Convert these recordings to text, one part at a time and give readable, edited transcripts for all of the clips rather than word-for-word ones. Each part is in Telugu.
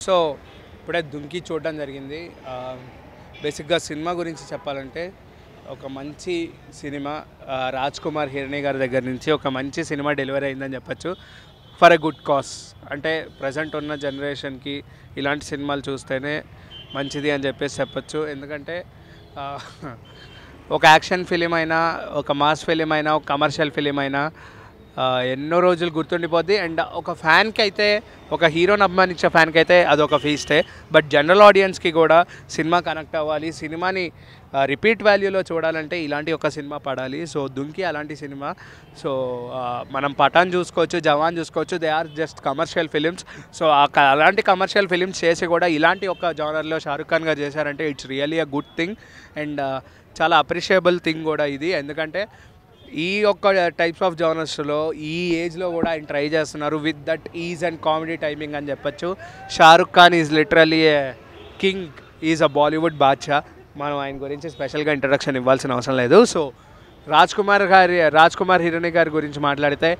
సో ఇప్పుడే దుంకి చూడడం జరిగింది. బేసిక్గా సినిమా గురించి చెప్పాలంటే ఒక మంచి సినిమా రాజ్ కుమార్ హిరణి గారి దగ్గర నుంచి ఒక మంచి సినిమా డెలివరీ అయిందని చెప్పచ్చు. For a good cause. అంటే ప్రజెంట్ ఉన్న జనరేషన్కి ఇలాంటి సినిమాలు చూస్తేనే మంచిది అని చెప్పేసి చెప్పచ్చు. ఎందుకంటే ఒక యాక్షన్ ఫిలిం అయినా, ఒక మాస్ ఫిలిం అయినా, ఒక కమర్షియల్ ఫిలిం అయినా ఎన్నో రోజులు గుర్తుండిపోద్ది. అండ్ ఒక ఫ్యాన్కి అయితే, ఒక హీరోని అభిమానించే ఫ్యాన్కి అయితే అదొక ఫీస్టే. బట్ జనరల్ ఆడియన్స్కి కూడా సినిమా కనెక్ట్ అవ్వాలి, సినిమాని రిపీట్ వాల్యూలో చూడాలంటే ఇలాంటి ఒక సినిమా పడాలి. సో దుంకి అలాంటి సినిమా. సో మనం పఠాన్ చూసుకోవచ్చు, జవాన్ చూసుకోవచ్చు, they are just commercial films. So అలాంటి కమర్షియల్ ఫిలిమ్స్ చేసి కూడా ఇలాంటి ఒక జానర్లో షారుఖ్ ఖాన్ గారు చేశారంటే it's really a good thing. And చాలా అప్రిషియబుల్ థింగ్ కూడా ఇది. ఎందుకంటే ఈ యొక్క టైప్స్ ఆఫ్ జానర్స్లో ఈ ఏజ్లో కూడా ఆయన ట్రై చేస్తున్నారు with that ease and comedy timing అని చెప్పచ్చు. Shah Rukh Khan is literally a king, is a Bollywood badshah. మనం ఆయన గురించి స్పెషల్గా ఇంట్రడక్షన్ ఇవ్వాల్సిన అవసరం లేదు. సో రాజ్ కుమార్ హిరణి గారి గురించి మాట్లాడితే,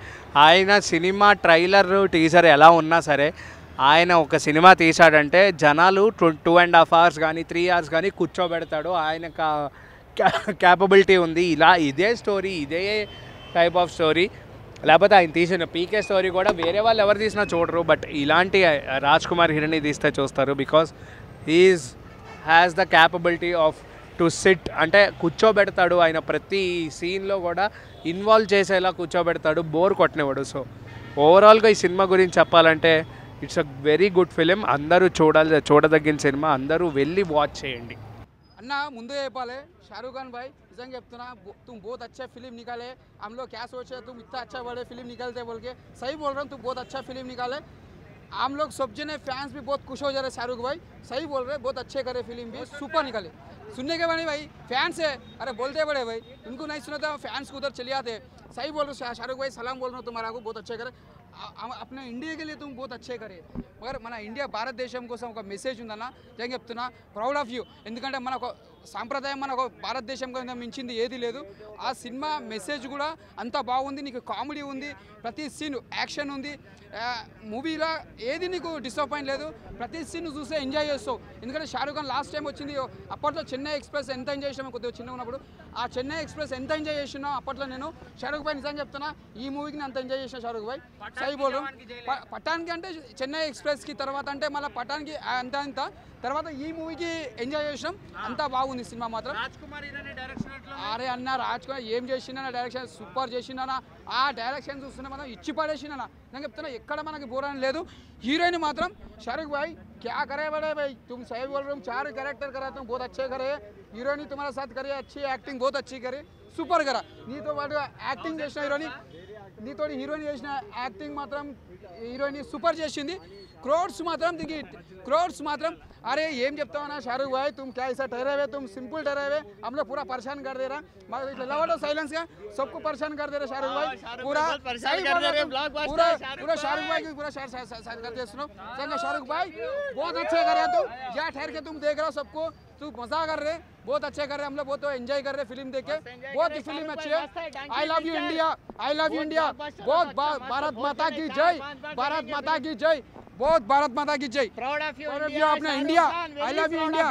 ఆయన సినిమా ట్రైలర్ టీజర్ ఎలా ఉన్నా సరే ఆయన ఒక సినిమా తీశాడంటే జనాలు 2.5 hours కానీ 3 hours కానీ కూర్చోబెడతాడు. ఆయన క్యాపబిలిటీ ఉంది. ఇదే స్టోరీ, ఇదే టైప్ ఆఫ్ స్టోరీ లేకపోతే ఆయన తీసిన పీకే స్టోరీ కూడా వేరే వాళ్ళు ఎవరు తీసినా చూడరు. బట్ ఇలాంటి రాజ్ కుమార్ హిరణి తీస్తే చూస్తారు. Because he's has the capability of to sit, అంటే కూర్చోబెడతాడు. ఆయన ప్రతి సీన్లో కూడా ఇన్వాల్వ్ చేసేలా కూర్చోబెడతాడు, బోర్ కొట్టనివాడు. సో ఓవరాల్గా ఈ సినిమా గురించి చెప్పాలంటే it's a very good film. అందరూ చూడదగిన సినిమా. అందరూ వెళ్ళి వాచ్ చేయండి. अन्ना मुंदे చెప్పాలి शाहरुख खान भाई निजंगा చెప్తున్నా तुम बहुत अच्छा फिल्म निकाले. हम लोग क्या सोचे तुम इतना अच्छा बड़े फिल्म निकालते बोल के. सही बोल रहा हूँ, तुम बहुत अच्छा फिल्म निकाले. हम लोग सब जने फैंस भी बहुत खुश हो जा रहे. शाहरुख भाई सही बोल रहे, बहुत अच्छे करे फिल्म भी, सुपर निकाले. सुनने के बाद भाई फैंस है, अरे बोलते बड़े भाई, उनको नहीं सुना था फैंस को उधर चले आते. सही बोल रहे शाहरुख भाई, सलाम बोल रहा हूँ तुम्हारा को, बहुत अच्छे करे. अपने इंडिया के लिए तुम बहुत अच्छे करे. मगर మన ఇండియా భారతదేశం కోసం ఒక మెసేజ్ ఉందన్న. నేను చెప్తున్నా ప్రౌడ్ ఆఫ్ యూ. ఎందుకంటే మనకు సాంప్రదాయం, మనకు భారతదేశం కింద మించింది ఏది లేదు. ఆ సినిమా మెసేజ్ కూడా అంత బాగుంది. నీకు కామెడీ ఉంది, ప్రతి సీన్ యాక్షన్ ఉంది. మూవీలో ఏది నీకు డిసప్పాయింట్ లేదు. ప్రతి సీన్ చూస్తే ఎంజాయ్ చేస్తావు. ఎందుకంటే షారుఖ్ ఖాన్ లాస్ట్ టైం వచ్చింది అప్పట్లో చెన్నై ఎక్స్ప్రెస్ ఎంత ఎంజాయ్ చేసామో, కొద్దిగా చిన్న ఉన్నప్పుడు ఆ చెన్నై ఎక్స్ప్రెస్ ఎంత ఎంజాయ్ చేసినా అప్పట్లో నేను. షారుఖ్ భాయ్ నిజంగా చెప్తున్నా, ఈ మూవీకి నేను అంత ఎంజాయ్ చేసిన షారుఖ్ భాయ్. సై బోల్ పఠాన్కి అంటే చెన్నై ఎక్స్ప్రెస్కి తర్వాత అంటే మళ్ళీ పఠాన్కి అంత తర్వాత ఈ మూవీకి ఎంజాయ్ చేసినాం. అంతా బాగుంది సినిమా మాత్రం. అరే అన్న రాజ్ కుమార్ ఏం చేసినా డైరెక్షన్ సూపర్ చేసినా. ఆ డైరెక్షన్ చూస్తున్నా మనం ఇచ్చి పడేసినా. నేను చెప్తున్నా ఎక్కడ మనకి బోర్ అని లేదు. హీరోయిన్ మాత్రం शाहरुख भाई क्या करे बड़े भाई, तुम सही बोल रहे हो. 4 कैरेक्टर करा तुम बहुत अच्छे करे. हीरोइन तुम्हारे साथ करे, अच्छी एक्टिंग बहुत अच्छी करे, సూపర్ కరా. నీతో పాటు యాక్టింగ్ చేసిన హీరోయిన్, నీతో హీరోయిన్ చేసిన యాక్టింగ్ మాత్రం హీరోయిన్ సూపర్ చేసింది. क्रोड्स मात्रम दिखी, क्रोड्स मात्रम. अरे ये जब ना शाहरुख भाई, तुम क्या ऐसा ठहरे हुए, तुम सिंपल ठहरे हुए, हम लोग पूरा परेशान कर दे रहा. लवाडो साइलेंस का सबको परेशान कर दे रहे शाहरुख भाई. पूरा पूरा शाहरुख भाई की पूरा करते सुनो. शाहरुख भाई बहुत अच्छे कर रहे. तुम यहाँ ठहर के तुम देख रहे हो सबको, तू मजा कर रहे, बहुत अच्छे कर रहे. हम लोग बहुत एंजॉय कर रहे फिल्म देख के. बहुत ही फिल्म अच्छी है. I love you India, I love you India. बहुत भारत माता की जय, भारत माता की जय. बहुत भारत माता की जय. प्राउड ऑफ यू अपना India. I love you India.